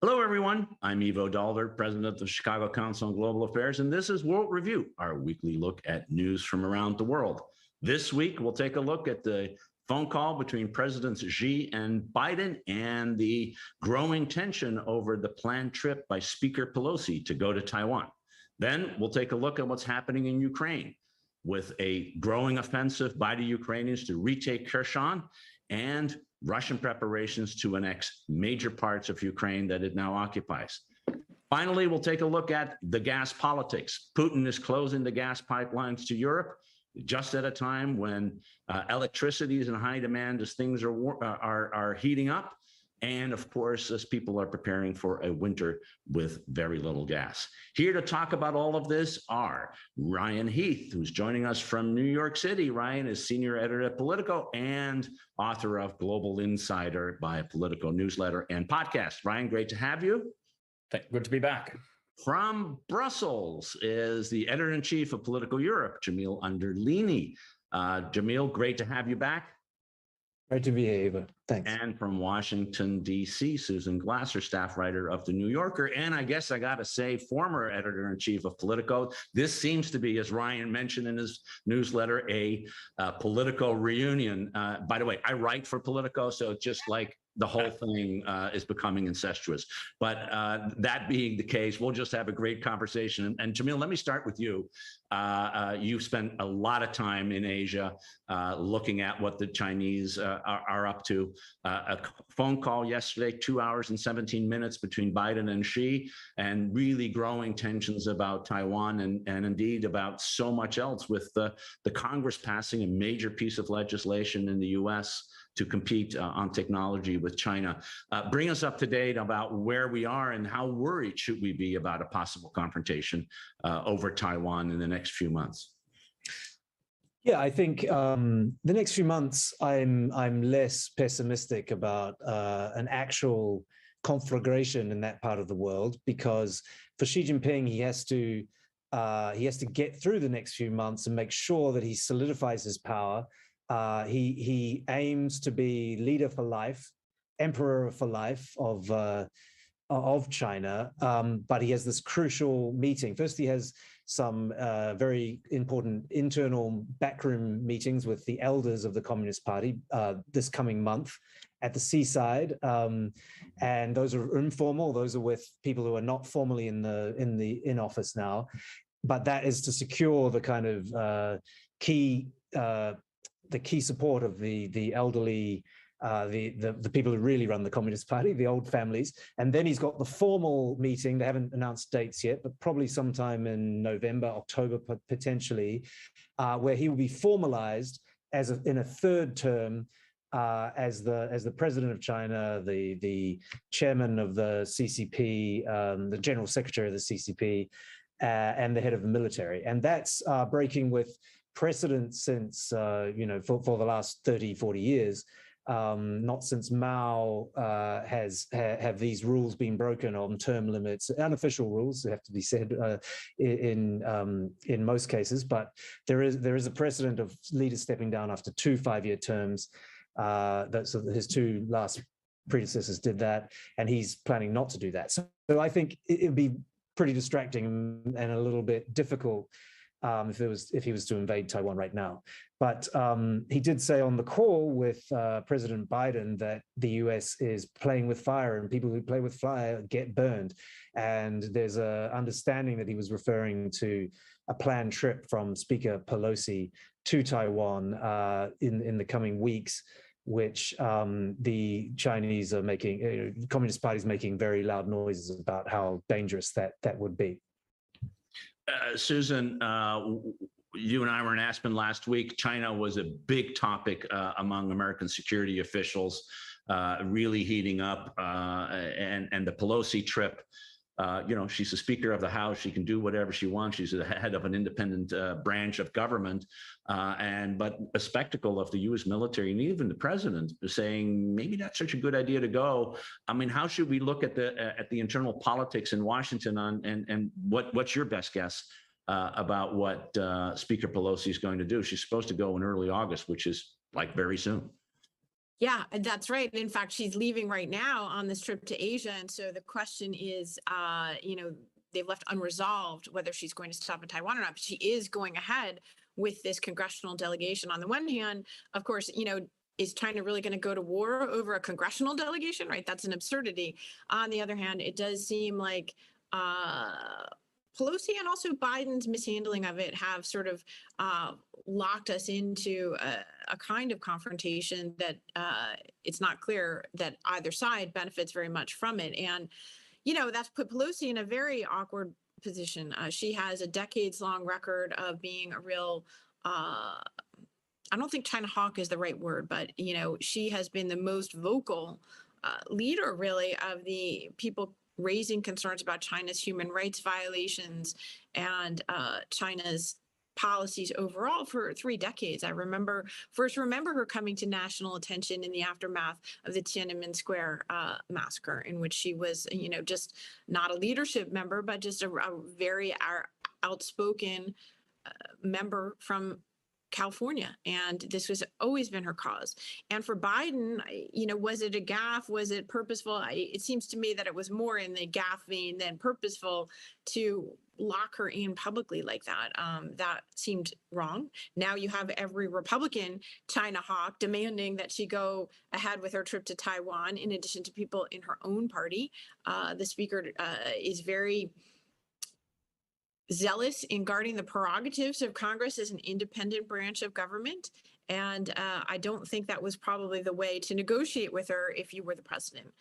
Hello, everyone. I'm Ivo Daalder, president of the Chicago Council on Global Affairs, and this is World Review, our weekly look at news from around the world. This week, we'll take a look at the phone call between Presidents Xi and Biden and the growing tension over the planned trip by Speaker Pelosi to go to Taiwan. Then we'll take a look at what's happening in Ukraine with a growing offensive by the Ukrainians to retake Kherson and Russian preparations to annex major parts of Ukraine that it now occupies. Finally, we'll take a look at the gas politics. Putin is closing the gas pipelines to Europe just at a time when electricity is in high demand as things are heating up. And of course, as people are preparing for a winter with very little gas. Here to talk about all of this are Ryan Heath, who's joining us from New York City. Ryan is senior editor at Politico and author of Global Insider by a Politico newsletter and podcast. Ryan, great to have you. Good to be back. From Brussels is the editor-in-chief of Politico Europe, Jamil Anderlini. Jamil, great to have you back. Great to be here, Eva. Thanks. And from Washington, D.C., Susan Glasser, staff writer of The New Yorker. And I guess I got to say, former editor-in-chief of Politico. This seems to be, as Ryan mentioned in his newsletter, a Politico reunion. By the way, I write for Politico, so it's just like the whole thing is becoming incestuous. But that being the case, we'll just have a great conversation. And Jamil, let me start with you. You've spent a lot of time in Asia looking at what the Chinese are up to. A phone call yesterday, 2 hours and 17 minutes between Biden and Xi, and really growing tensions about Taiwan and indeed about so much else, with the Congress passing a major piece of legislation in the U.S. to compete on technology with China. Bring us up to date about where we are and how worried should we be about a possible confrontation over Taiwan in the next few months. Yeah, I think the next few months, I'm less pessimistic about an actual conflagration in that part of the world, because for Xi Jinping, he has to get through the next few months and make sure that he solidifies his power. He aims to be leader for life, emperor for life of China, but he has this crucial meeting. First, he has some very important internal backroom meetings with the elders of the Communist Party this coming month at the seaside, and those are informal. Those are with people who are not formally in office now, but that is to secure the kind of key support of the elderly, the people who really run the Communist Party, the old families. And then he's got the formal meeting. They haven't announced dates yet, but probably sometime in November, October, potentially, where he will be formalized in a third term as the president of China, the chairman of the CCP, the general secretary of the CCP, and the head of the military. And that's breaking with precedent since, for the last 30, 40 years. Not since Mao have these rules been broken on term limits, unofficial rules, have to be said in most cases, but there is a precedent of leaders stepping down after 2 5-year terms. So his 2 last predecessors did that, and he's planning not to do that. So I think it would be pretty distracting and a little bit difficult if he was to invade Taiwan right now. But he did say on the call with President Biden that the US is playing with fire, and people who play with fire get burned. And there's an understanding that he was referring to a planned trip from Speaker Pelosi to Taiwan in the coming weeks, which the Chinese are making, the Communist Party is making very loud noises about how dangerous that would be. Susan, you and I were in Aspen last week. China was a big topic among American security officials, really heating up. And the Pelosi trip, she's the Speaker of the House. She can do whatever she wants. She's the head of an independent branch of government. But a spectacle of the U.S. military and even the president saying maybe not such a good idea to go. I mean, how should we look at the internal politics in Washington and what's your best guess about what Speaker Pelosi is going to do? She's supposed to go in early August, which is like very soon. Yeah, that's right. In fact, she's leaving right now on this trip to Asia. And so the question is, they've left unresolved whether she's going to stop in Taiwan or not. But she is going ahead with this congressional delegation. On the one hand, of course, is China really going to go to war over a congressional delegation? Right. That's an absurdity. On the other hand, it does seem like Pelosi and also Biden's mishandling of it have sort of locked us into a kind of confrontation that it's not clear that either side benefits very much from it. And, that's put Pelosi in a very awkward position. She has a decades-long record of being a real I don't think China hawk is the right word, but she has been the most vocal leader, really, of the people raising concerns about China's human rights violations and China's policies overall for 3 decades. I remember her coming to national attention in the aftermath of the Tiananmen Square massacre, in which she was, just not a leadership member, but just a very outspoken member from California. And this has always been her cause. And for Biden, was it a gaffe? Was it purposeful? It seems to me that it was more in the gaffe vein than purposeful to lock her in publicly like that. That seemed wrong. Now you have every Republican China hawk demanding that she go ahead with her trip to Taiwan, in addition to people in her own party. The speaker is very zealous in guarding the prerogatives of Congress as an independent branch of government. And I don't think that was probably the way to negotiate with her if you were the president.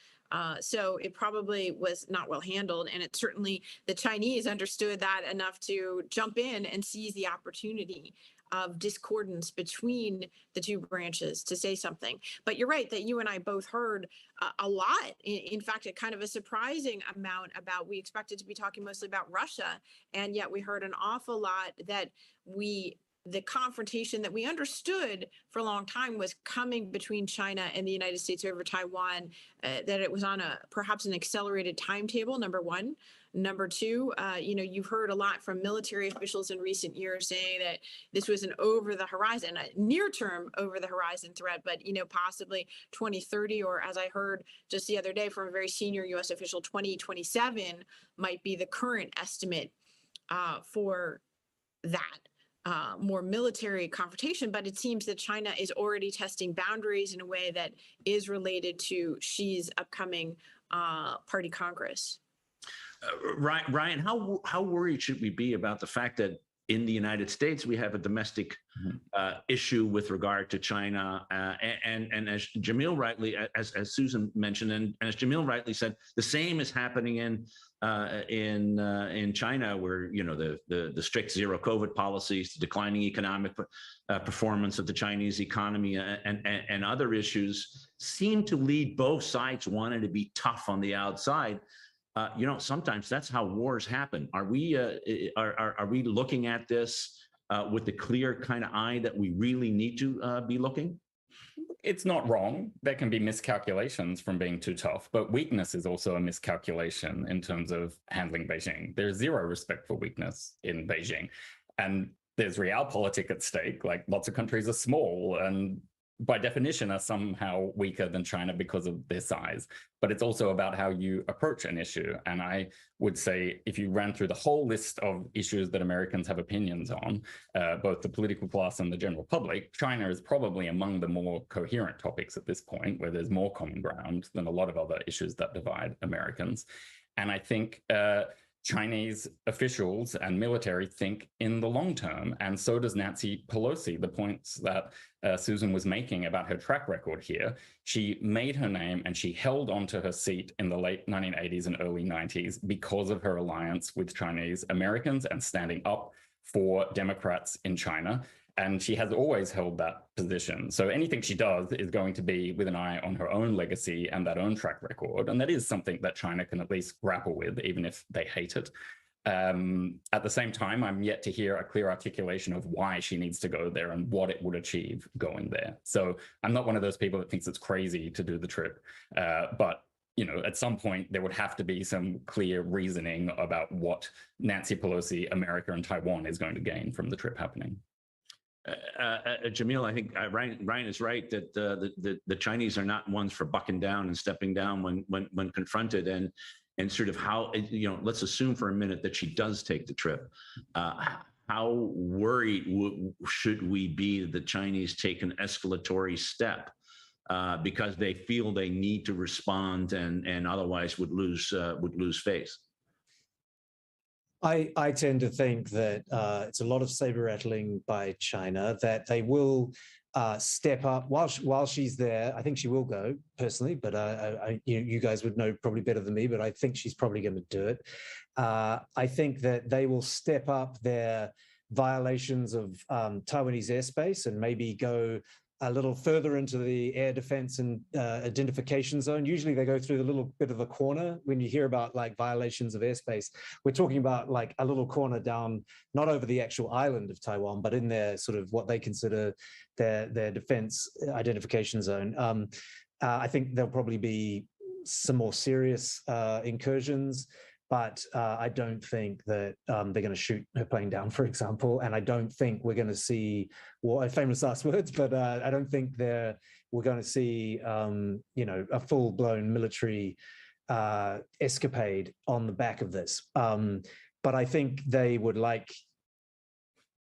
So it probably was not well handled. And it certainly, the Chinese understood that enough to jump in and seize the opportunity of discordance between the two branches to say something. But you're right that you and I both heard a lot. In fact, a kind of a surprising amount about, we expected to be talking mostly about Russia, and yet we heard an awful lot that the confrontation that we understood for a long time was coming between China and the United States over Taiwan, that it was on perhaps an accelerated timetable, number one. Number two, you've heard a lot from military officials in recent years saying that this was an over the horizon, a near term over the horizon threat, but, possibly 2030, or as I heard just the other day from a very senior U.S. official, 2027 might be the current estimate for that. More military confrontation, but it seems that China is already testing boundaries in a way that is related to Xi's upcoming party Congress. Ryan, how worried should we be about the fact that in the United States we have a domestic issue with regard to China, and as Jamil rightly, as Susan mentioned, and as Jamil rightly said, the same is happening in China, where the strict zero COVID policies, the declining economic performance of the Chinese economy, and other issues seem to lead both sides wanting to be tough on the outside. Sometimes that's how wars happen. Are we looking at this with the clear kind of eye that we really need to be looking? It's not wrong. There can be miscalculations from being too tough, but weakness is also a miscalculation in terms of handling Beijing. There's zero respect for weakness in Beijing. And there's realpolitik at stake. Like, lots of countries are small and by definition are somehow weaker than China because of their size. But it's also about how you approach an issue. And I would say, if you ran through the whole list of issues that Americans have opinions on, both the political class and the general public, China is probably among the more coherent topics at this point, where there's more common ground than a lot of other issues that divide Americans. And I think Chinese officials and military think in the long term, and so does Nancy Pelosi. The points that Susan was making about her track record here, she made her name and she held onto her seat in the late 1980s and early 90s because of her alliance with Chinese Americans and standing up for Democrats in China. And she has always held that position. So anything she does is going to be with an eye on her own legacy and that own track record. And that is something that China can at least grapple with, even if they hate it. At the same time, I'm yet to hear a clear articulation of why she needs to go there and what it would achieve going there. So I'm not one of those people that thinks it's crazy to do the trip. But at some point, there would have to be some clear reasoning about what Nancy Pelosi, America, and Taiwan is going to gain from the trip happening. Jamil, I think Ryan is right that the Chinese are not ones for bucking down and stepping down when confronted, and sort of how, let's assume for a minute that she does take the trip. How worried should we be that the Chinese take an escalatory step because they feel they need to respond and otherwise would lose face? I tend to think that it's a lot of saber-rattling by China, that they will step up while she's there. I think she will go personally, but you guys would know probably better than me, but I think she's probably going to do it. I think that they will step up their violations of Taiwanese airspace and maybe go a little further into the air defense and identification zone. Usually they go through a little bit of a corner. When you hear about like violations of airspace, we're talking about like a little corner down, not over the actual island of Taiwan, but in their sort of what they consider their defense identification zone. I think there'll probably be some more serious incursions, but I don't think that they're going to shoot her plane down, for example. And I don't think we're going to see, well, famous last words, but I don't think we're going to see, a full-blown military escapade on the back of this. But I think they would like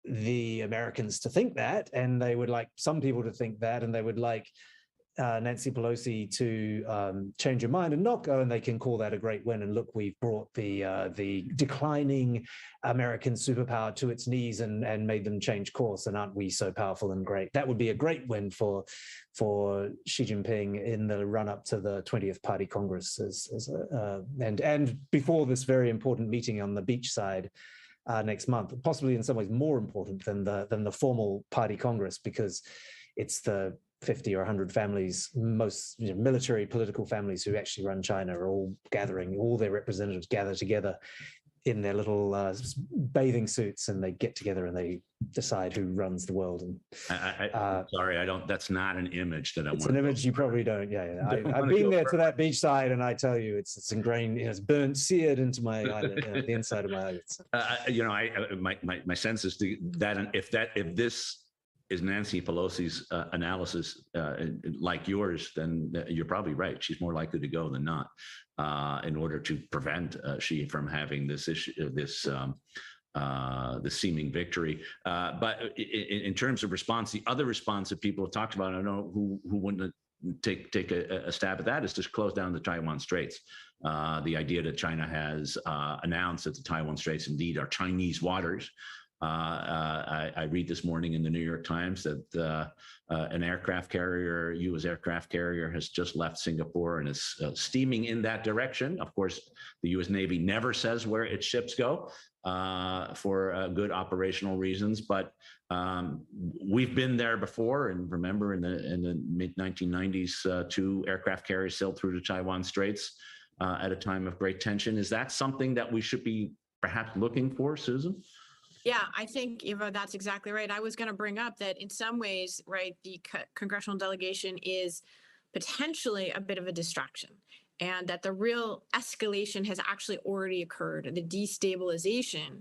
the Americans to think that, and they would like some people to think that, and they would like Nancy Pelosi to change her mind and not go, and they can call that a great win. And look, we've brought the declining American superpower to its knees and made them change course. And aren't we so powerful and great? That would be a great win for Xi Jinping in the run up to the 20th Party Congress, and before this very important meeting on the beachside next month, possibly in some ways more important than the formal Party Congress, because it's the 50 or 100 families, most military political families who actually run China, are all gathering, all their representatives gather together in their little bathing suits, and they get together and they decide who runs the world. And sorry, I don't. That's not an image that I want. It's an image you probably don't. Yeah. I've been there to that beachside, and I tell you, it's ingrained, it's burnt, seared into my eyelid, the inside of my eyelids. My sense is that if this is Nancy Pelosi's analysis like yours, then you're probably right. She's more likely to go than not, in order to prevent Xi from having this issue, this seeming victory. But in terms of response, the other response that people have talked about, I don't know who wouldn't take a stab at that, is to close down the Taiwan Straits. The idea that China has announced that the Taiwan Straits indeed are Chinese waters. I read this morning in the New York Times that an aircraft carrier, U.S. aircraft carrier, has just left Singapore and is steaming in that direction. Of course, the U.S. Navy never says where its ships go for good operational reasons, but we've been there before. And remember, in the mid-1990s, 2 aircraft carriers sailed through the Taiwan Straits at a time of great tension. Is that something that we should be perhaps looking for, Susan? Yeah, I think, Eva, that's exactly right. I was going to bring up that in some ways, right, the congressional delegation is potentially a bit of a distraction, and that the real escalation has actually already occurred. The destabilization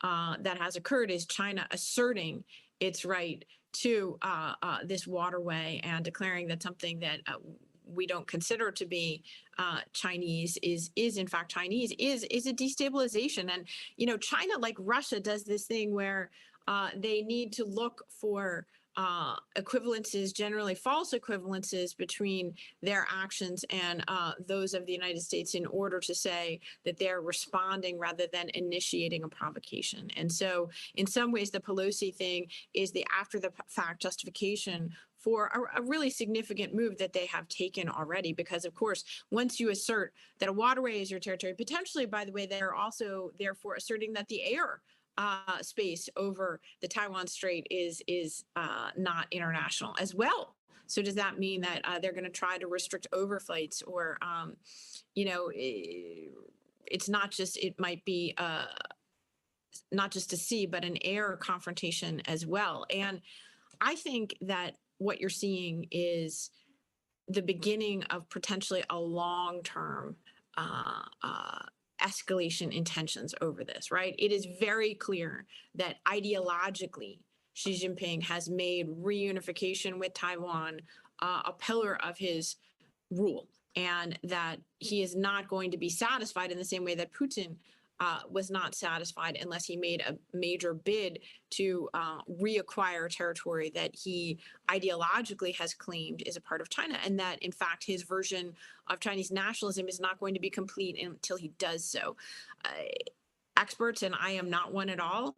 that has occurred is China asserting its right to this waterway and declaring that something that we don't consider to be Chinese is in fact Chinese, is a destabilization. And, China, like Russia, does this thing where they need to look for equivalences, generally false equivalences, between their actions and those of the United States in order to say that they're responding rather than initiating a provocation. And so in some ways, the Pelosi thing is the after the fact justification for a really significant move that they have taken already. Because, of course, once you assert that a waterway is your territory, potentially, by the way, they're also therefore asserting that the air space over the Taiwan Strait is not international as well. So does that mean that they're going to try to restrict overflights, or, it's not just, it might be not just a sea, but an air confrontation as well. And I think that what you're seeing is the beginning of potentially a long-term escalation in tensions over this, right? It is very clear that ideologically, Xi Jinping has made reunification with Taiwan a pillar of his rule, and that he is not going to be satisfied in the same way that Putin was not satisfied unless he made a major bid to reacquire territory that he ideologically has claimed is a part of China, and that, in fact, his version of Chinese nationalism is not going to be complete until he does so. Experts, and I am not one at all,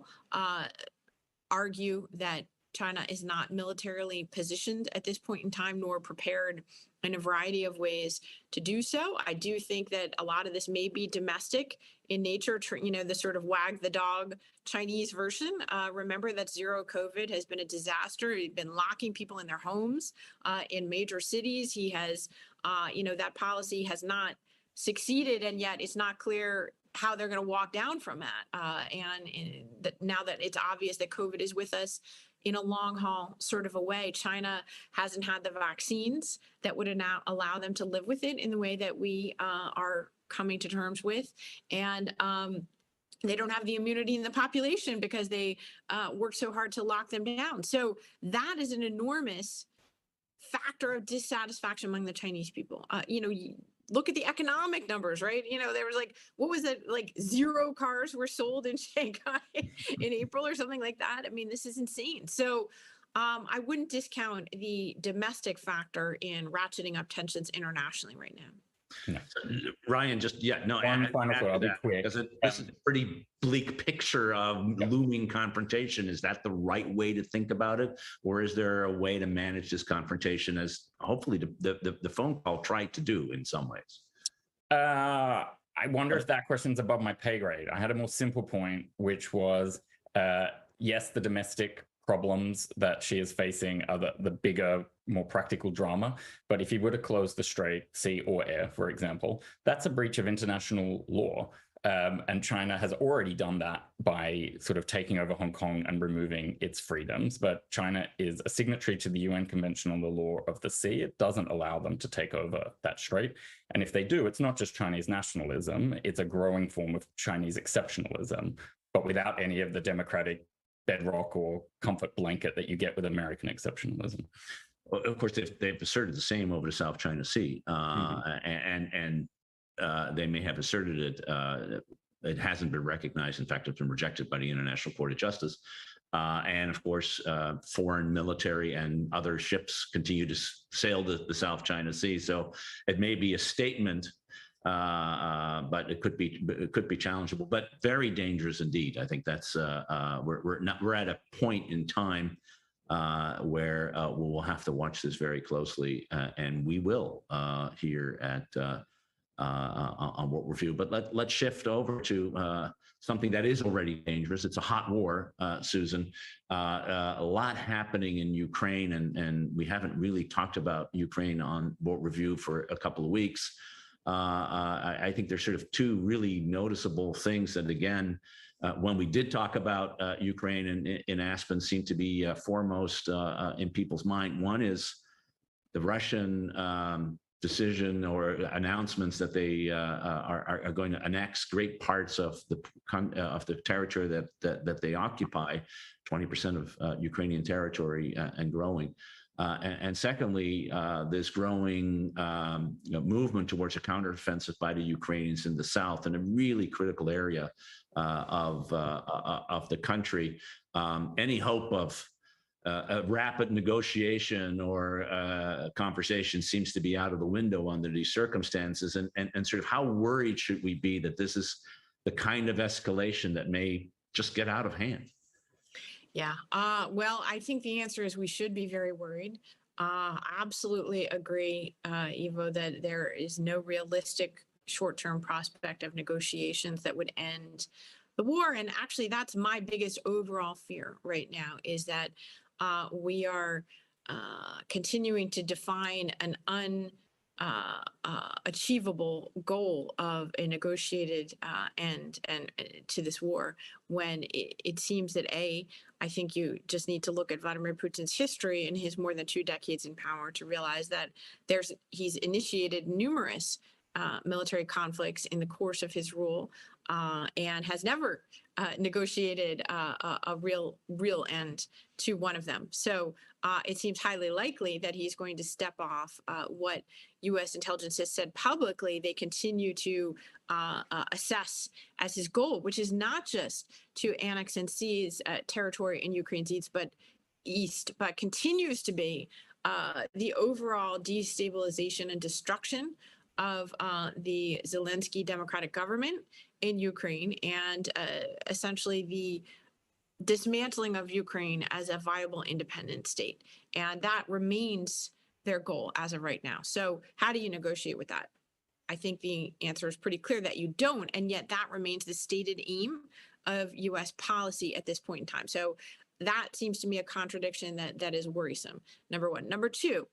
argue that China is not militarily positioned at this point in time, nor prepared in a variety of ways to do so. I do think that a lot of this may be domestic in nature, the sort of wag the dog Chinese version. Remember that zero COVID has been a disaster. He's been locking people in their homes in major cities. He has, that policy has not succeeded, and yet it's not clear how they're going to walk down from that. Now that it's obvious that COVID is with us in a long haul sort of a way, China hasn't had the vaccines that would now allow them to live with it in the way that we are coming to terms with. And they don't have the immunity in the population because they worked so hard to lock them down. So that is an enormous factor of dissatisfaction among the Chinese people. Look at the economic numbers, right? There was what was it? 0 cars were sold in Shanghai in April or something like that. I mean, this is insane. So I wouldn't discount the domestic factor in ratcheting up tensions internationally right now. No. Ryan, One final thought, I'll be quick. This is a pretty bleak picture of looming confrontation. Is that the right way to think about it? Or is there a way to manage this confrontation as hopefully the phone call tried to do in some ways? I wonder if that question's above my pay grade. I had a more simple point, which was, yes, the domestic problems that she is facing are the bigger, more practical drama. But if he were to close the strait, sea or air, for example, that's a breach of international law. And China has already done that by sort of taking over Hong Kong and removing its freedoms. But China is a signatory to the UN Convention on the Law of the Sea. It doesn't allow them to take over that strait. And if they do, it's not just Chinese nationalism, it's a growing form of Chinese exceptionalism, but without any of the democratic bedrock or comfort blanket that you get with American exceptionalism. Well, of course, they've asserted the same over the South China Sea, and they may have asserted it. It hasn't been recognized. In fact, it's been rejected by the International Court of Justice. And of course, foreign military and other ships continue to sail the South China Sea. So it may be a statement, but it could be challengeable, but very dangerous indeed. I think that's we're at a point in time where we'll have to watch this very closely, and we will here at on World Review. But let's shift over to something that is already dangerous. It's a hot war, Susan. A lot happening in Ukraine, and we haven't really talked about Ukraine on World Review for a couple of weeks. I think there's sort of two really noticeable things that, again, when we did talk about Ukraine in Aspen, seem to be foremost in people's mind. One is the Russian decision or announcements that they are going to annex great parts of the territory that they occupy, 20% of Ukrainian territory and growing. And secondly, this growing movement towards a counteroffensive by the Ukrainians in the south, in a really critical area of the country. Any hope of a rapid negotiation or conversation seems to be out of the window under these circumstances. And sort of how worried should we be that this is the kind of escalation that may just get out of hand? Yeah. Well, I think the answer is we should be very worried. Absolutely agree, Ivo, that there is no realistic short-term prospect of negotiations that would end the war. And actually, that's my biggest overall fear right now, is that we are continuing to define an achievable goal of a negotiated end to this war, when it seems that I think you just need to look at Vladimir Putin's history and his more than 2 decades in power to realize that he's initiated numerous military conflicts in the course of his rule, and has never negotiated a real end to one of them. So it seems highly likely that he's going to step off what U.S. intelligence has said publicly they continue to assess as his goal, which is not just to annex and seize territory in Ukraine's east, but continues to be the overall destabilization and destruction of the Zelensky democratic government in Ukraine, and essentially the dismantling of Ukraine as a viable independent state. And that remains their goal as of right now. So how do you negotiate with that? I think the answer is pretty clear that you don't, and yet that remains the stated aim of U.S. policy at this point in time. So that seems to me a contradiction that is worrisome, number one. Number two,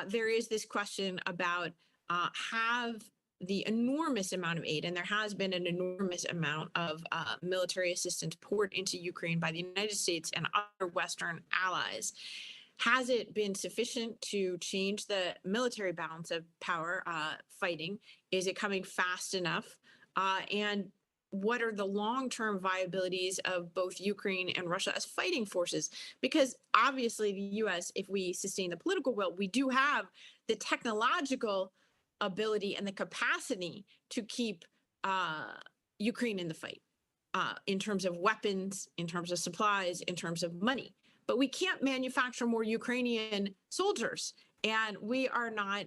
there is this question about have the enormous amount of aid, and there has been an enormous amount of military assistance poured into Ukraine by the United States and other Western allies. Has it been sufficient to change the military balance of power fighting? Is it coming fast enough? And what are the long-term viabilities of both Ukraine and Russia as fighting forces? Because obviously the U.S., if we sustain the political will, we do have the technological ability and the capacity to keep Ukraine in the fight in terms of weapons, in terms of supplies, in terms of money. But we can't manufacture more Ukrainian soldiers, and we are not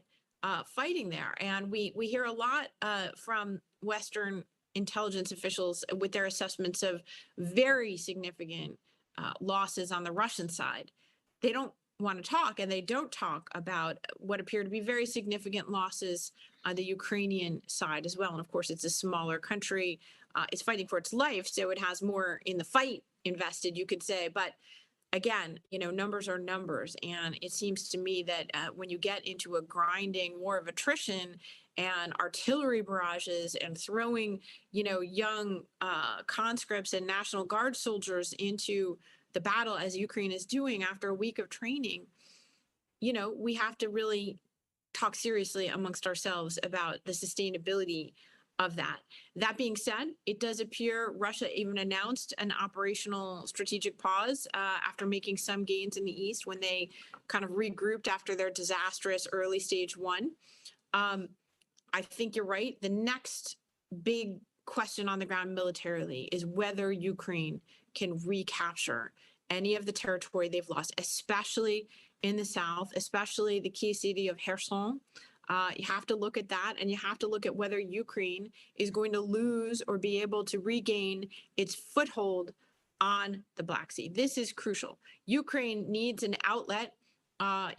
fighting there. And we hear a lot from Western intelligence officials with their assessments of very significant losses on the Russian side. They don't want to talk, and they don't talk about what appear to be very significant losses on the Ukrainian side as well. And of course, it's a smaller country. It's fighting for its life, so it has more in the fight invested, you could say. But again, numbers are numbers. And it seems to me that when you get into a grinding war of attrition and artillery barrages and throwing, young conscripts and National Guard soldiers into the battle as Ukraine is doing after a week of training, we have to really talk seriously amongst ourselves about the sustainability of that. That being said, it does appear Russia even announced an operational strategic pause after making some gains in the east when they kind of regrouped after their disastrous early stage one. I think you're right. The next big question on the ground militarily is whether Ukraine can recapture any of the territory they've lost, especially in the south, especially the key city of Kherson. You have to look at that, and you have to look at whether Ukraine is going to lose or be able to regain its foothold on the Black Sea. This is crucial. Ukraine needs an outlet, a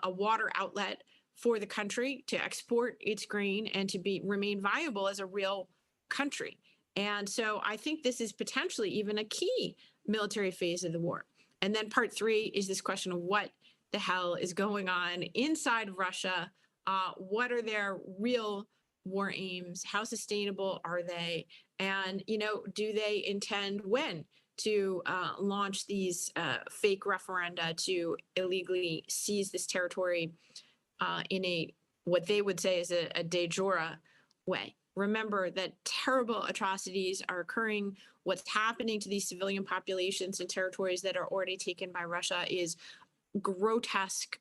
water outlet for the country to export its grain and to remain viable as a real country. And so I think this is potentially even a key military phase of the war. And then part three is this question of what the hell is going on inside Russia? What are their real war aims? How sustainable are they? And, do they intend when to launch these fake referenda to illegally seize this territory in what they would say is a de jure way? Remember that terrible atrocities are occurring. What's happening to these civilian populations in territories that are already taken by Russia is grotesque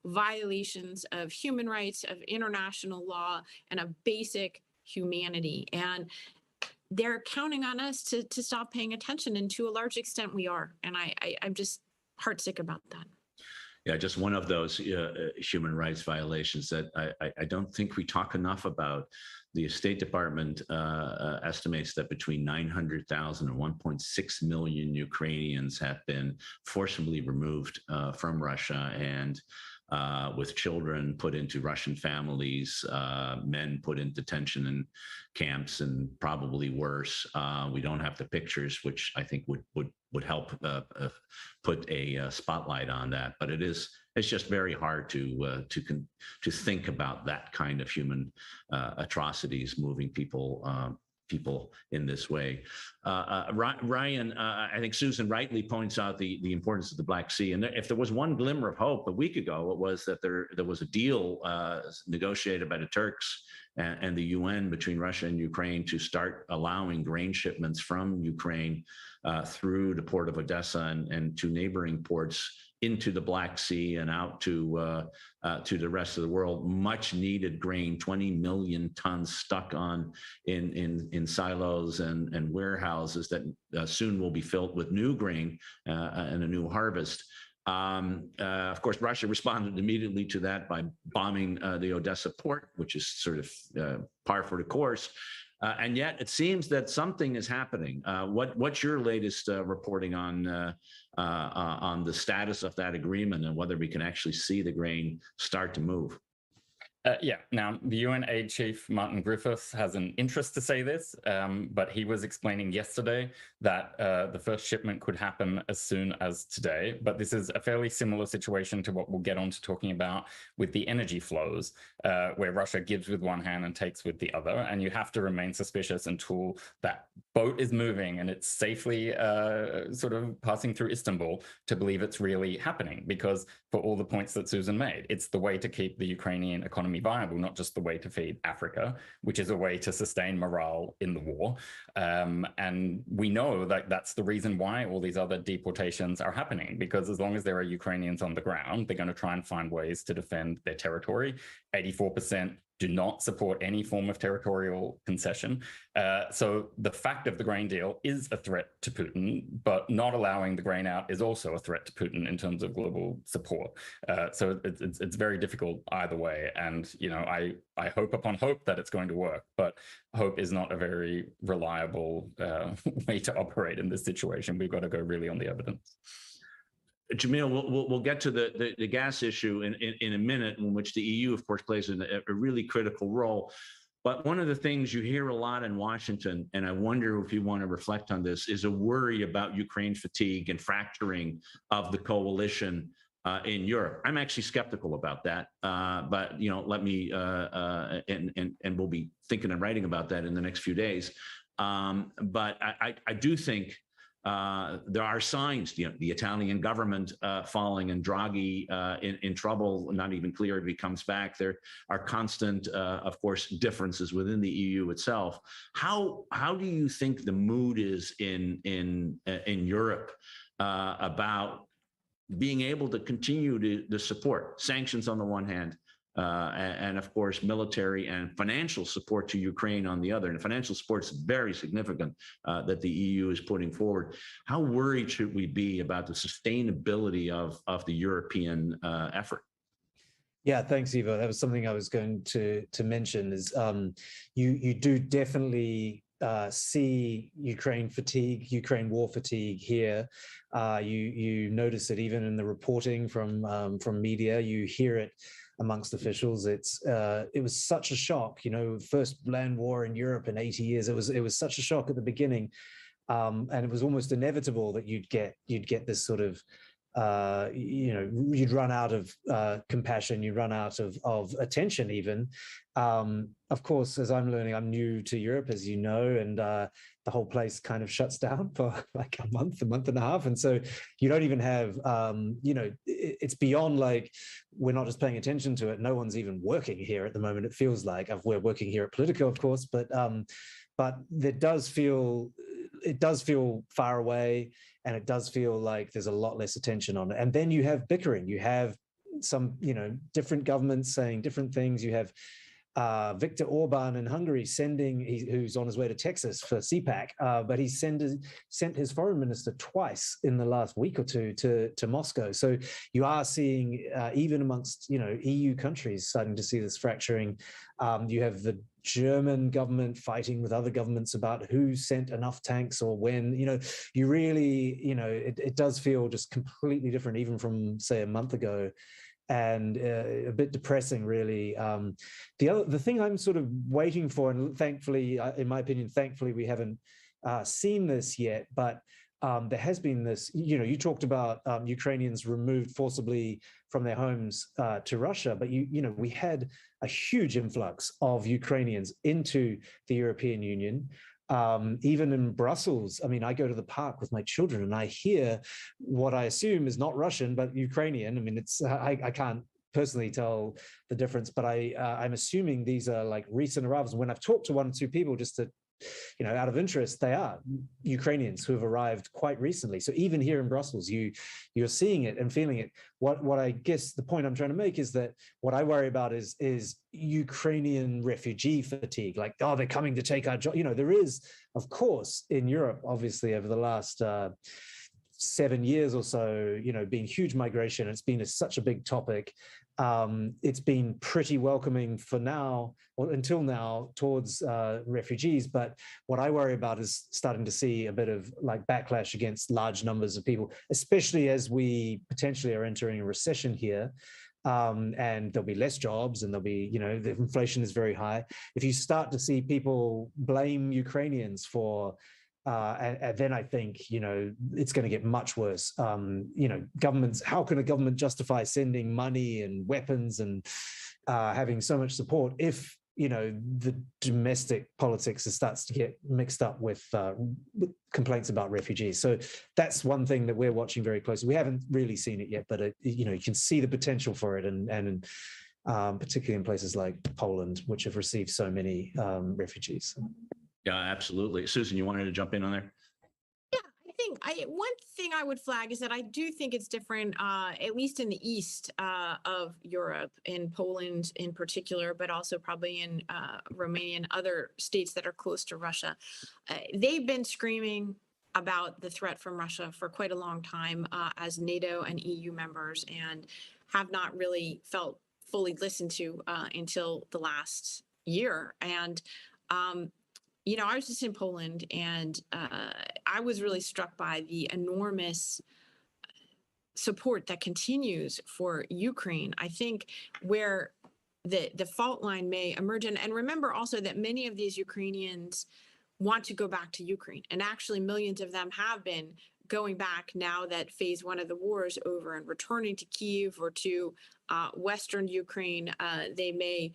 violations of human rights, of international law, and of basic humanity. And they're counting on us to stop paying attention. And to a large extent, we are. And I'm just heartsick about that. Yeah, just one of those human rights violations that I don't think we talk enough about. The State Department estimates that between 900,000 and 1.6 million Ukrainians have been forcibly removed from Russia, and with children put into Russian families, men put in detention in camps, and probably worse. We don't have the pictures, which I think would help put a spotlight on that. But it's just very hard to think about that kind of human atrocities, moving people people in this way. Ryan, I think Susan rightly points out the importance of the Black Sea. And if there was one glimmer of hope a week ago, it was that there was a deal negotiated by the Turks and the UN between Russia and Ukraine to start allowing grain shipments from Ukraine through the port of Odessa and to neighboring ports into the Black Sea and out to the rest of the world. Much needed grain, 20 million tons stuck in silos and warehouses that soon will be filled with new grain and a new harvest. Of course, Russia responded immediately to that by bombing the Odessa port, which is sort of par for the course. And yet it seems that something is happening. What's your latest reporting on the status of that agreement and whether we can actually see the grain start to move? Yeah, now the UN aid chief, Martin Griffiths, has an interest to say this, but he was explaining yesterday that the first shipment could happen as soon as today. But this is a fairly similar situation to what we'll get on to talking about with the energy flows, where Russia gives with one hand and takes with the other. And you have to remain suspicious until that boat is moving and it's safely sort of passing through Istanbul to believe it's really happening. Because for all the points that Susan made, it's the way to keep the Ukrainian economy viable, not just the way to feed Africa, which is a way to sustain morale in the war. And we know that that's the reason why all these other deportations are happening, because as long as there are Ukrainians on the ground, they're going to try and find ways to defend their territory. 84% do not support any form of territorial concession. So the fact of the grain deal is a threat to Putin, but not allowing the grain out is also a threat to Putin in terms of global support. So it's very difficult either way. And, you know, I hope upon hope that it's going to work, but hope is not a very reliable way to operate in this situation. We've got to go really on the evidence. Jamil, we'll get to the gas issue in a minute, in which the EU, of course, plays a really critical role. But one of the things you hear a lot in Washington, and I wonder if you want to reflect on this, is a worry about Ukraine fatigue and fracturing of the coalition in Europe. I'm actually skeptical about that, but you know, let me and we'll be thinking and writing about that in the next few days. But I do think. There are signs, you know, the Italian government falling and Draghi in trouble, not even clear if he comes back. There are constant, of course, differences within the EU itself. How do you think the mood is in Europe about being able to continue to support sanctions on the one hand, and of course, military and financial support to Ukraine on the other? And financial support is very significant that the EU is putting forward. How worried should we be about the sustainability of the European effort? Yeah, thanks, Ivo. That was something I was going to mention. Is you do definitely see Ukraine fatigue, Ukraine war fatigue here. You notice it even in the reporting from media. You hear it amongst officials. It was such a shock, you know, first land war in Europe in 80 years. It was such a shock at the beginning, and it was almost inevitable that you'd get this sort of you know, you'd run out of compassion, you run out of attention even. Of course, as I'm learning, I'm new to Europe, as you know, and the whole place kind of shuts down for like a month and a half. And so you don't even have, you know, it's beyond like, we're not just paying attention to it. No one's even working here at the moment. It feels like we're working here at Politico, of course, but it does feel far away, and it does feel like there's a lot less attention on it. And then you have bickering. You have some, you know, different governments saying different things. You have Viktor Orban in Hungary who's on his way to Texas for CPAC, but he sent his foreign minister twice in the last week or two to Moscow. So you are seeing, even amongst, you know, EU countries, starting to see this fracturing. You have the German government fighting with other governments about who sent enough tanks or when. You know, you really, you know, it does feel just completely different, even from, say, a month ago. And a bit depressing, really. The thing I'm sort of waiting for, and thankfully, in my opinion, thankfully we haven't seen this yet, but there has been this, you know, you talked about Ukrainians removed forcibly from their homes to Russia, but you know, we had a huge influx of Ukrainians into the European Union. Even in Brussels, I mean, I go to the park with my children and I hear what I assume is not Russian, but Ukrainian. I mean, I can't personally tell the difference, but I'm assuming these are like recent arrivals. And when I've talked to one or two people just to, out of interest, they are Ukrainians who have arrived quite recently. So even here in Brussels, you're seeing it and feeling it. What I guess the point I'm trying to make is that what I worry about is Ukrainian refugee fatigue. Like, oh, they're coming to take our job. There is, of course, in Europe, obviously, over the last 7 years or so, been huge migration. It's been such a big topic. It's been pretty welcoming for now, or until now, towards refugees. But what I worry about is starting to see a bit of like backlash against large numbers of people, especially as we potentially are entering a recession here. And there'll be less jobs and there'll be, the inflation is very high. If you start to see people blame Ukrainians for and then I think, it's going to get much worse. Governments, how can a government justify sending money and weapons and having so much support if, the domestic politics starts to get mixed up with complaints about refugees? So that's one thing that we're watching very closely. We haven't really seen it yet, but, you can see the potential for it. And particularly in places like Poland, which have received so many refugees. Yeah, absolutely. Susan, you wanted to jump in on there? Yeah, I think one thing I would flag is that I do think it's different, at least in the east of Europe, in Poland in particular, but also probably in Romania and other states that are close to Russia. They've been screaming about the threat from Russia for quite a long time as NATO and EU members, and have not really felt fully listened to until the last year. And I was just in Poland, and I was really struck by the enormous support that continues for Ukraine. I think where the fault line may emerge, and remember also that many of these Ukrainians want to go back to Ukraine, and actually millions of them have been going back now that phase one of the war is over and returning to Kyiv or to Western Ukraine. They may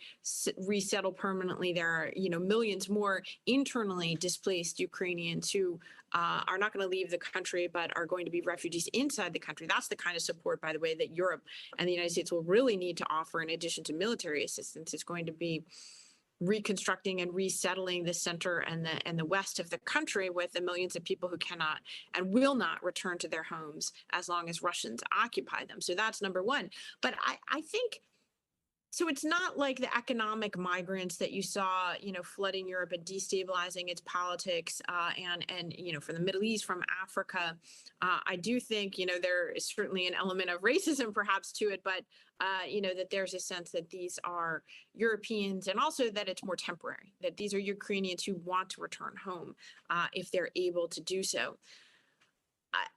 resettle permanently. There are, millions more internally displaced Ukrainians who are not going to leave the country, but are going to be refugees inside the country. That's the kind of support, by the way, that Europe and the United States will really need to offer in addition to military assistance. It's going to be reconstructing and resettling the center and the west of the country with the millions of people who cannot and will not return to their homes as long as Russians occupy them. So that's number one. But I think, so it's not like the economic migrants that you saw, flooding Europe and destabilizing its politics, and from the Middle East, from Africa. I do think, there is certainly an element of racism perhaps to it, but that there's a sense that these are Europeans, and also that it's more temporary, that these are Ukrainians who want to return home if they're able to do so.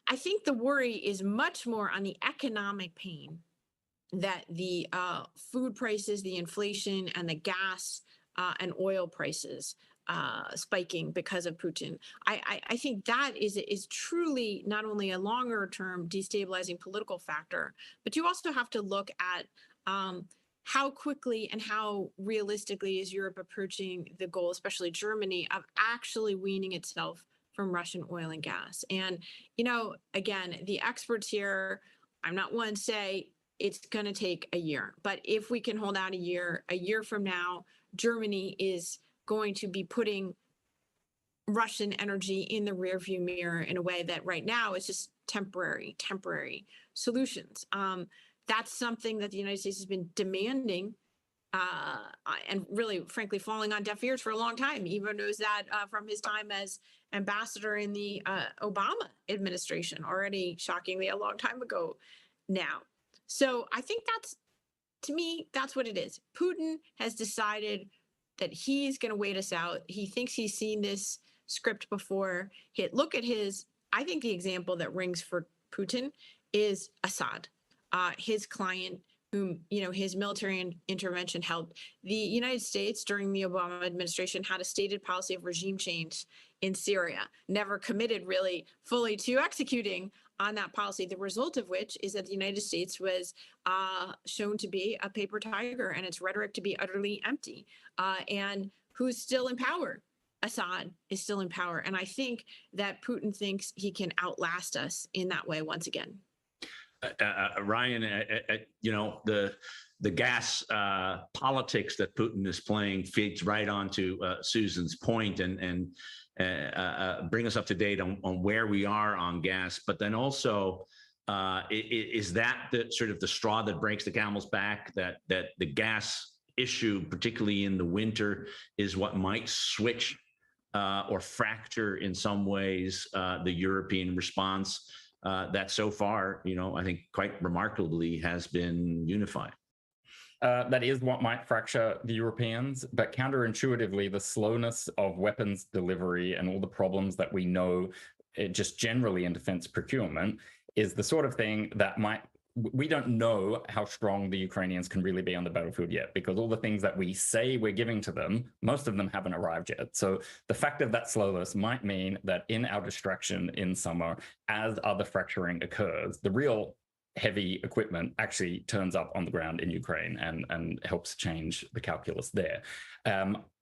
I think the worry is much more on the economic pain that the food prices, the inflation, and the gas and oil prices spiking because of Putin. I think that is truly not only a longer term destabilizing political factor, but you also have to look at how quickly and how realistically is Europe approaching the goal, especially Germany, of actually weaning itself from Russian oil and gas. And, again, the experts here, I'm not one to say it's going to take a year, but if we can hold out a year from now, Germany is going to be putting Russian energy in the rearview mirror in a way that right now is just temporary solutions. That's something that the United States has been demanding and really, frankly, falling on deaf ears for a long time. Evo knows that from his time as ambassador in the Obama administration, already shockingly a long time ago now. So I think to me, that's what it is. Putin has decided that he's going to wait us out. He thinks he's seen this script before. Look at I think the example that rings for Putin is Assad, his client, whom, his military intervention helped. The United States during the Obama administration had a stated policy of regime change in Syria, never committed really fully to executing on that policy, the result of which is that the United States was shown to be a paper tiger and its rhetoric to be utterly empty. And who's still in power? Assad is still in power. And I think that Putin thinks he can outlast us in that way once again. Ryan, the gas politics that Putin is playing feeds right onto Susan's point and bring us up to date on where we are on gas. But then also, is that the sort of the straw that breaks the camel's back, that the gas issue, particularly in the winter, is what might switch or fracture in some ways the European response that so far, I think quite remarkably has been unified? That is what might fracture the Europeans, but counterintuitively, the slowness of weapons delivery and all the problems that we know just generally in defense procurement is the sort of thing that we don't know how strong the Ukrainians can really be on the battlefield yet, because all the things that we say we're giving to them, most of them haven't arrived yet. So the fact of that slowness might mean that in our distraction in summer, as other fracturing occurs, the real heavy equipment actually turns up on the ground in Ukraine and helps change the calculus there.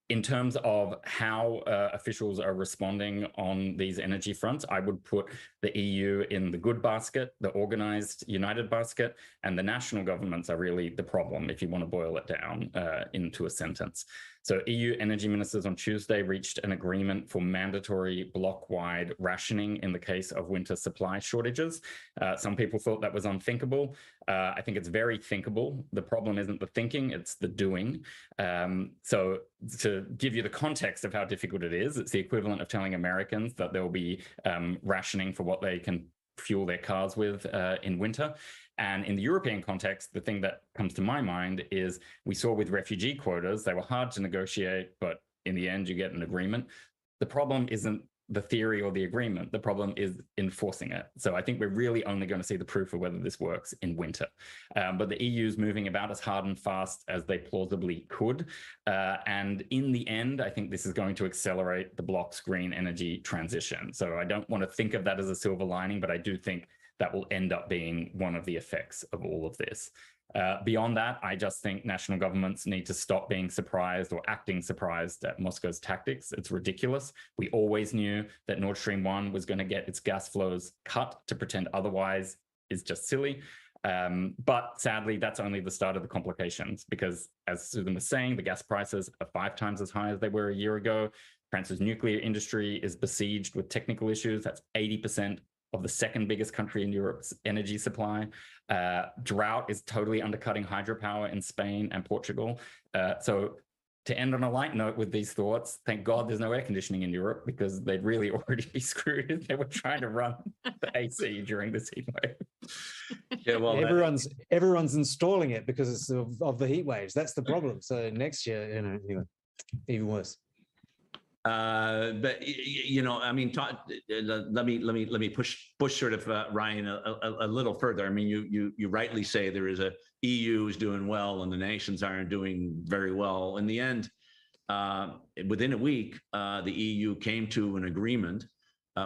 In terms of how officials are responding on these energy fronts, I would put the EU in the good basket, the organized, united basket, and the national governments are really the problem, if you want to boil it down into a sentence. So EU energy ministers on Tuesday reached an agreement for mandatory block-wide rationing in the case of winter supply shortages. Some people thought that was unthinkable. I think it's very thinkable. The problem isn't the thinking, it's the doing. So to give you the context of how difficult it is, it's the equivalent of telling Americans that there will be rationing for what they can fuel their cars with in winter. And in the European context, the thing that comes to my mind is we saw with refugee quotas, they were hard to negotiate, but in the end, you get an agreement. The problem isn't the theory or the agreement. The problem is enforcing it. So I think we're really only going to see the proof of whether this works in winter. But the EU is moving about as hard and fast as they plausibly could. And in the end, I think this is going to accelerate the bloc's green energy transition. So I don't want to think of that as a silver lining, but I do think that will end up being one of the effects of all of this. Beyond that, I just think national governments need to stop being surprised or acting surprised at Moscow's tactics. It's ridiculous. We always knew that Nord Stream 1 was going to get its gas flows cut. To pretend otherwise is just silly. But sadly, that's only the start of the complications, because as Susan was saying, the gas prices are 5 times as high as they were a year ago. France's nuclear industry is besieged with technical issues. That's 80% of the second biggest country in Europe's energy supply. Drought is totally undercutting hydropower in Spain and Portugal. So to end on a light note with these thoughts, thank God there's no air conditioning in Europe, because they'd really already be screwed if they were trying to run the AC during this heat wave. Yeah, well, everyone's installing it because of the heat waves. That's the problem. So next year, even worse. But I mean, let me push sort of Ryan a little further. I mean, you rightly say there is a EU is doing well and the nations aren't doing very well. In the end, within a week, the EU came to an agreement,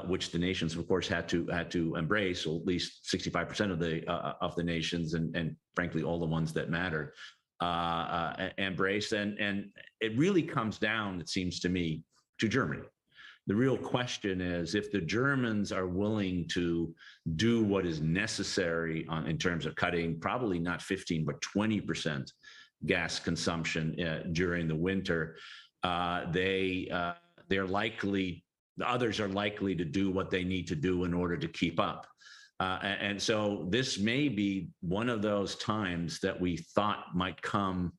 which the nations, of course, had to embrace, or at least 65% of the nations, and frankly, all the ones that matter, embraced. And it really comes down, it seems to me, to Germany. The real question is, if the Germans are willing to do what is necessary in terms of cutting probably not 15, but 20% gas consumption during the winter, they're likely, the others are likely to do what they need to do in order to keep up. And so this may be one of those times that we thought might come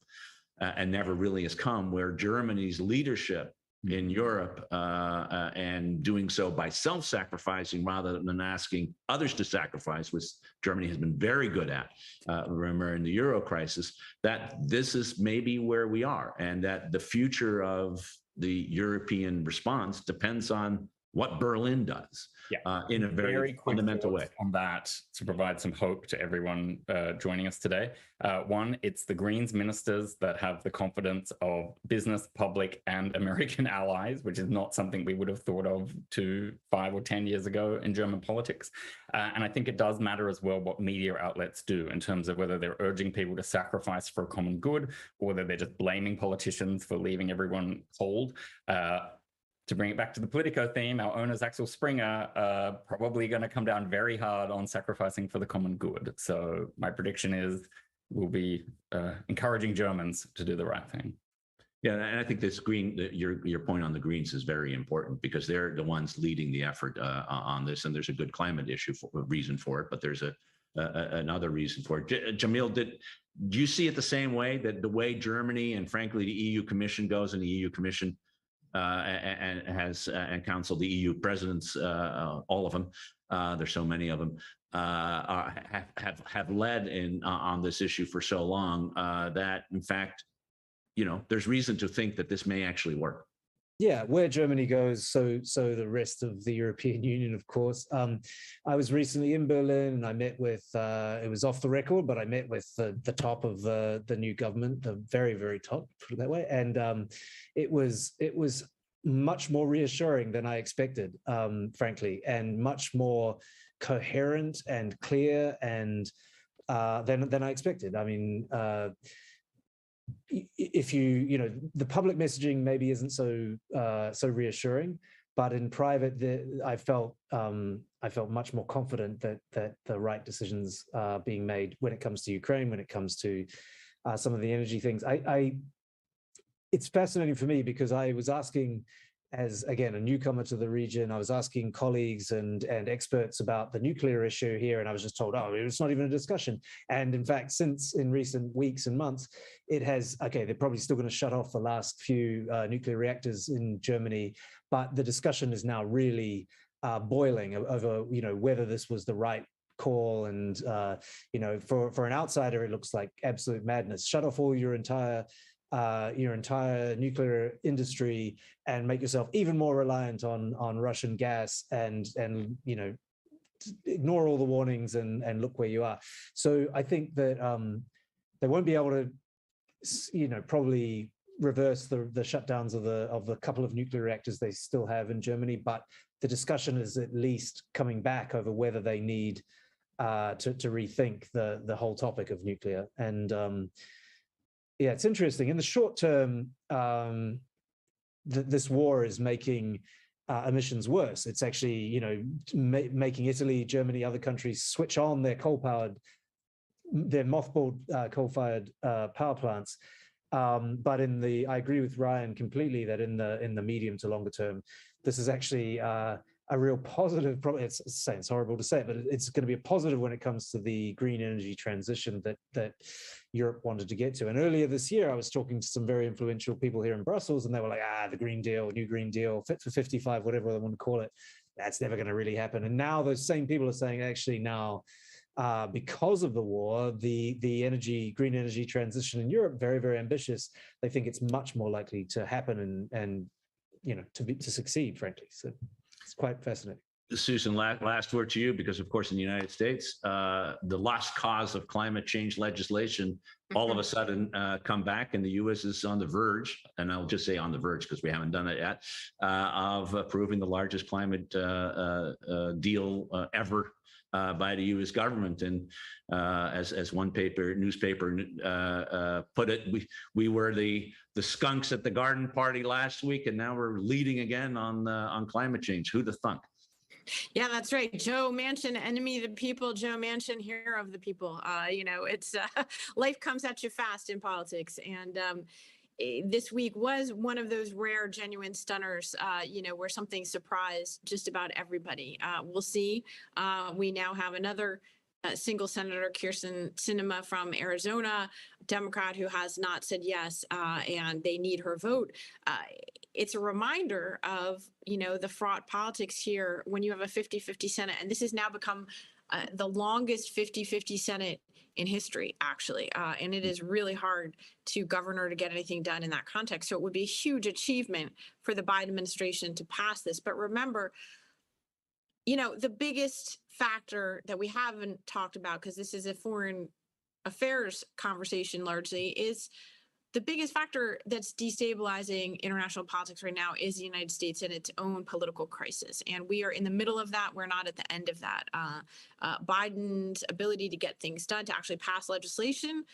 and never really has come, where Germany's leadership in Europe and doing so by self-sacrificing rather than asking others to sacrifice, which Germany has been very good at, remember in the Euro crisis, that this is maybe where we are, and that the future of the European response depends on what Berlin does in a very fundamental way. On that, to provide some hope to everyone joining us today. One, it's the Greens ministers that have the confidence of business, public, and American allies, which is not something we would have thought of 2, 5, or 10 years ago in German politics. And I think it does matter as well what media outlets do in terms of whether they're urging people to sacrifice for a common good, or whether they're just blaming politicians for leaving everyone cold. to bring it back to the Politico theme, our owners, Axel Springer, probably going to come down very hard on sacrificing for the common good. So my prediction is we'll be encouraging Germans to do the right thing. Yeah, and I think this your point on the Greens is very important because they're the ones leading the effort on this, and there's a good climate reason for it, but there's another reason for it. Jamil, do you see it the same way, that the way Germany and frankly the EU Commission goes, and the EU Commission and Council, the EU presidents, all of them, there's so many of them, have led on this issue for so long that in fact, there's reason to think that this may actually work. Yeah, where Germany goes, so the rest of the European Union, of course. I was recently in Berlin, and I met with, it was off the record, but I met with the top of the new government, the very, very top, put it that way. And it was much more reassuring than I expected, frankly, and much more coherent and clear and than I expected. I mean, if the public messaging maybe isn't so reassuring, but in private, I felt much more confident that the right decisions are being made when it comes to Ukraine, when it comes to some of the energy things. It's fascinating for me because I was asking, as again a newcomer to the region, I was asking colleagues and experts about the nuclear issue here, and I was just told, oh, it's not even a discussion. And in fact, since in recent weeks and months, it has, okay, they're probably still going to shut off the last few nuclear reactors in Germany, but the discussion is now really boiling over, whether this was the right call. And, for an outsider, it looks like absolute madness. Shut off all your entire nuclear industry and make yourself even more reliant on Russian gas and ignore all the warnings and look where you are. So I think that they won't be able to, probably reverse the shutdowns of the couple of nuclear reactors they still have in Germany, but the discussion is at least coming back over whether they need to rethink the whole topic of nuclear. And yeah, it's interesting. In the short term, this war is making emissions worse. It's actually, making Italy, Germany, other countries switch on their mothballed coal-fired power plants. But I agree with Ryan completely that in the medium to longer term, this is actually a real positive. Probably it's horrible to say it, but it's going to be a positive when it comes to the green energy transition that Europe wanted to get to. And earlier this year, I was talking to some very influential people here in Brussels, and they were like, the Green Deal, New Green Deal, Fit for 55, whatever they want to call it, that's never going to really happen. And now those same people are saying, actually now, because of the war, the green energy transition in Europe, very, very ambitious. They think it's much more likely to happen and to succeed, frankly. So it's quite fascinating. Susan, last word to you, because of course in the United States, the lost cause of climate change legislation all of a sudden come back, and the U.S. is on the verge, and I'll just say on the verge because we haven't done it yet, of approving the largest climate deal ever by the U.S. government. And as one newspaper put it, we were the skunks at the garden party last week, and now we're leading again on climate change. Who'd have thunk? Yeah, that's right. Joe Manchin, enemy of the people. Joe Manchin, hero of the people. It's life comes at you fast in politics, and this week was one of those rare, genuine stunners. Where something surprised just about everybody. We'll see. We now have another single senator, Kyrsten Sinema from Arizona, Democrat, who has not said yes, and they need her vote. It's a reminder of, the fraught politics here when you have a 50-50 Senate. And this has now become the longest 50-50 Senate in history, actually. And it is really hard to govern or to get anything done in that context. So it would be a huge achievement for the Biden administration to pass this. But remember, the biggest factor that we haven't talked about, because this is a foreign affairs conversation largely, is the biggest factor that's destabilizing international politics right now is the United States and its own political crisis. And we are in the middle of that. We're not at the end of that. Biden's ability to get things done, to actually pass legislation,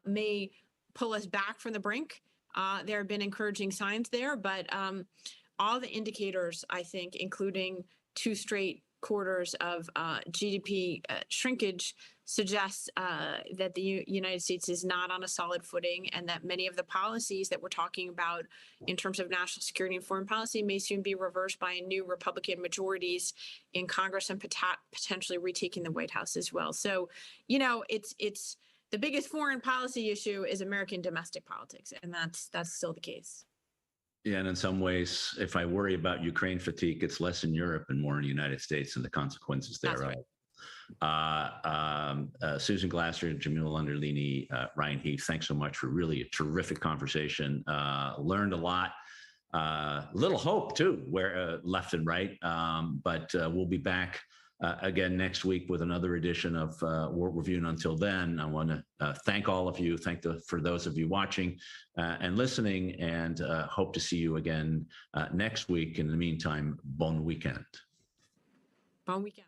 may pull us back from the brink. There have been encouraging signs there, but all the indicators, I think, including 2 straight quarters of GDP shrinkage, suggests that the United States is not on a solid footing, and that many of the policies that we're talking about in terms of national security and foreign policy may soon be reversed by new Republican majorities in Congress and potentially retaking the White House as well. So, you know, it's the biggest foreign policy issue is American domestic politics, and that's still the case. Yeah, and in some ways, if I worry about Ukraine fatigue, it's less in Europe and more in the United States and the consequences thereof. Right. Susan Glasser, Jamil Anderlini, Ryan Heath, thanks so much for really a terrific conversation. Learned a lot. Little hope too, where left and right. But we'll be back again next week with another edition of World Review. And until then, I want to thank all of you. For those of you watching and listening, and hope to see you again next week. In the meantime, bon weekend. Bon weekend.